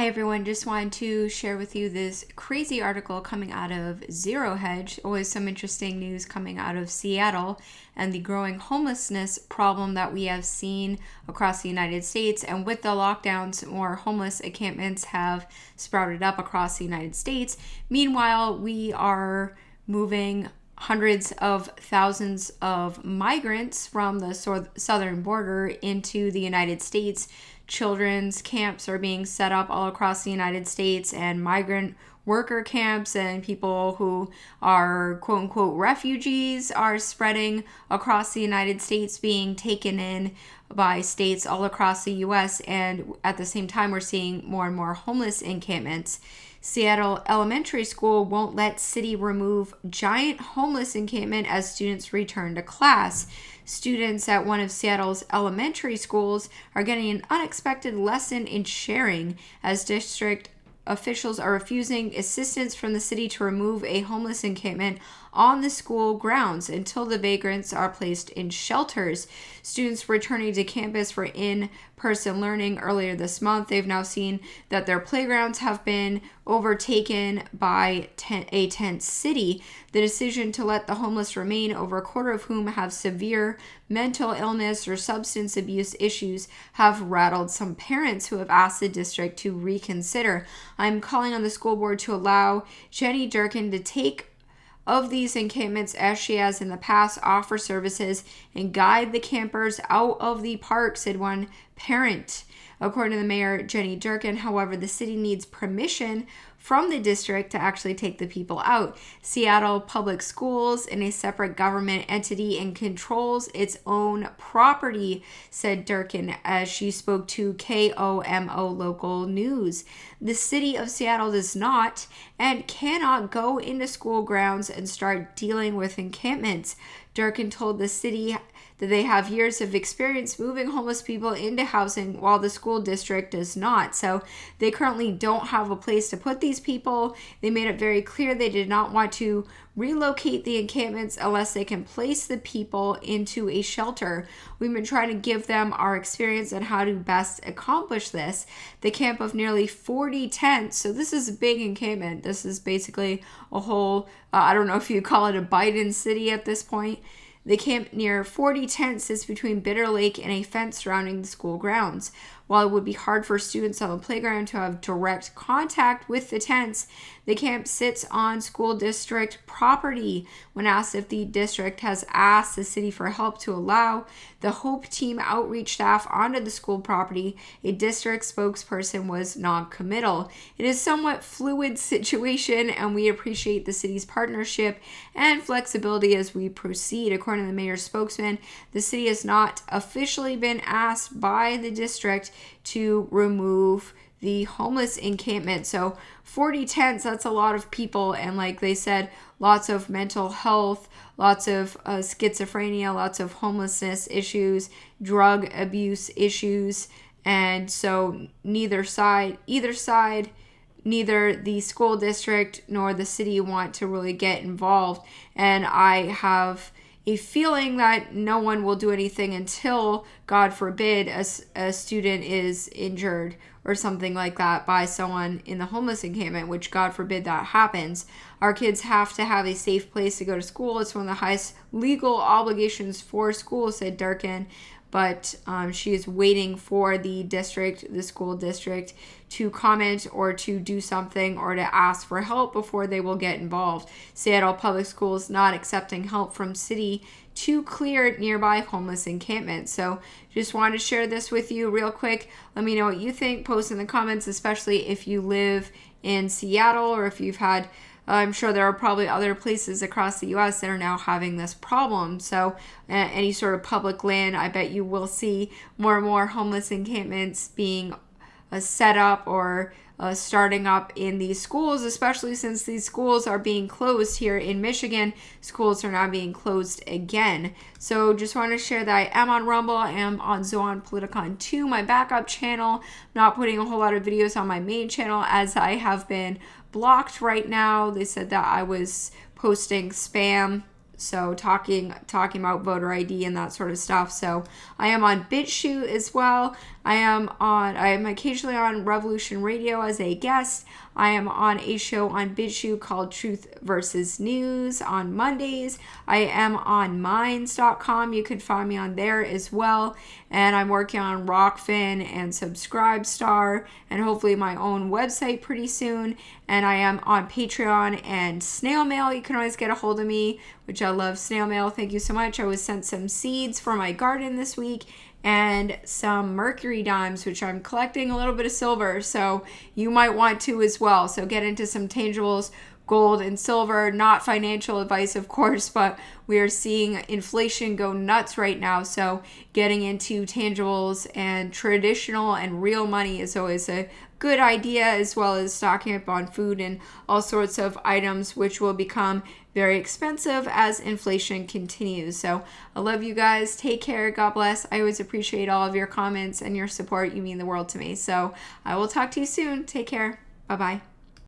Hi everyone, just wanted to share with you this crazy article coming out of Zero Hedge. Always some interesting news coming out of Seattle and the growing homelessness problem that we have seen across the United States. And with the lockdowns, more homeless encampments have sprouted up across the United States. Meanwhile, we are moving hundreds of thousands of migrants from the southern border into the United States. Children's camps are being set up all across the United States, and migrant worker camps and people who are quote unquote refugees are spreading across the United States, being taken in by states all across the US. And at the same time, we're seeing more and more homeless encampments. Seattle Elementary School won't let city remove giant homeless encampment as students return to class. Students at one of Seattle's elementary schools are getting an unexpected lesson in sharing as district officials are refusing assistance from the city to remove a homeless encampment on the school grounds until the vagrants are placed in shelters. Students returning to campus for in-person learning earlier this month, they've now seen that their playgrounds have been overtaken by a tent city. The decision to let the homeless remain, over a quarter of whom have severe mental illness or substance abuse issues, have rattled some parents who have asked the district to reconsider. I'm calling on the school board to allow Jenny Durkin to take of these encampments as she has in the past, offer services, and guide the campers out of the park, said one parent. According to the mayor, Jenny Durkin, however, the city needs permission from the district to actually take the people out. Seattle Public Schools is a separate government entity and controls its own property, said Durkin as she spoke to KOMO local news. The city of Seattle does not and cannot go into school grounds and start dealing with encampments. Durkin told the city that they have years of experience moving homeless people into housing while the school district does not. So they currently don't have a place to put these people. They made it very clear they did not want to relocate the encampments unless they can place the people into a shelter. We've been trying to give them our experience on how to best accomplish this. The camp of nearly 40 tents, so this is a big encampment. This is basically a whole, I don't know if you call it a Biden city at this point. The camp near 40 tents sits between Bitter Lake and a fence surrounding the school grounds. While it would be hard for students on the playground to have direct contact with the tents, the camp sits on school district property. When asked if the district has asked the city for help to allow the Hope Team outreach staff onto the school property, a district spokesperson was non-committal. It is a somewhat fluid situation, and we appreciate the city's partnership and flexibility as we proceed. According to the mayor's spokesman, the city has not officially been asked by the district to remove the homeless encampment. So 40 tents, that's a lot of people. And like they said, lots of mental health, lots of schizophrenia, lots of homelessness issues, drug abuse issues. And so neither the school district nor the city want to really get involved. And I have a feeling that no one will do anything until, God forbid, a student is injured or something like that by someone in the homeless encampment, which God forbid that happens. Our kids have to have a safe place to go to school. It's one of the highest legal obligations for schools, said Durkin. But she is waiting for the school district, to comment or to do something or to ask for help before they will get involved. Seattle Public Schools not accepting help from city to clear nearby homeless encampments. So just wanted to share this with you real quick. Let me know what you think. Post in the comments, especially if you live in Seattle or if you've had I'm sure there are probably other places across the U.S. that are now having this problem. So any sort of public land, I bet you will see more and more homeless encampments being set up or starting up in these schools, especially since these schools are being closed here in Michigan. Schools are now being closed again. So just want to share that I am on Rumble. I am on Zoon Politikon 2, my backup channel. Not putting a whole lot of videos on my main channel as I have been blocked right now. They said that I was posting spam, so talking about voter ID and that sort of stuff. So I am on BitChute as well. I am occasionally on Revolution Radio as a guest. I am on a show on BitChute called Truth versus News on Mondays. I am on Minds.com. You can find me on there as well. And I'm working on Rockfin and Subscribestar and hopefully my own website pretty soon. And I am on Patreon and Snail Mail. You can always get a hold of me, which I love snail mail. Thank you so much. I was sent some seeds for my garden this week and some mercury dimes, which I'm collecting a little bit of silver. So you might want to as well. So get into some tangibles, gold and silver, not financial advice, of course, but we are seeing inflation go nuts right now. So getting into tangibles and traditional and real money is always a good idea, as well as stocking up on food and all sorts of items, which will become very expensive as inflation continues. So I love you guys. Take care. God bless. I always appreciate all of your comments and your support. You mean the world to me. So I will talk to you soon. Take care. Bye-bye.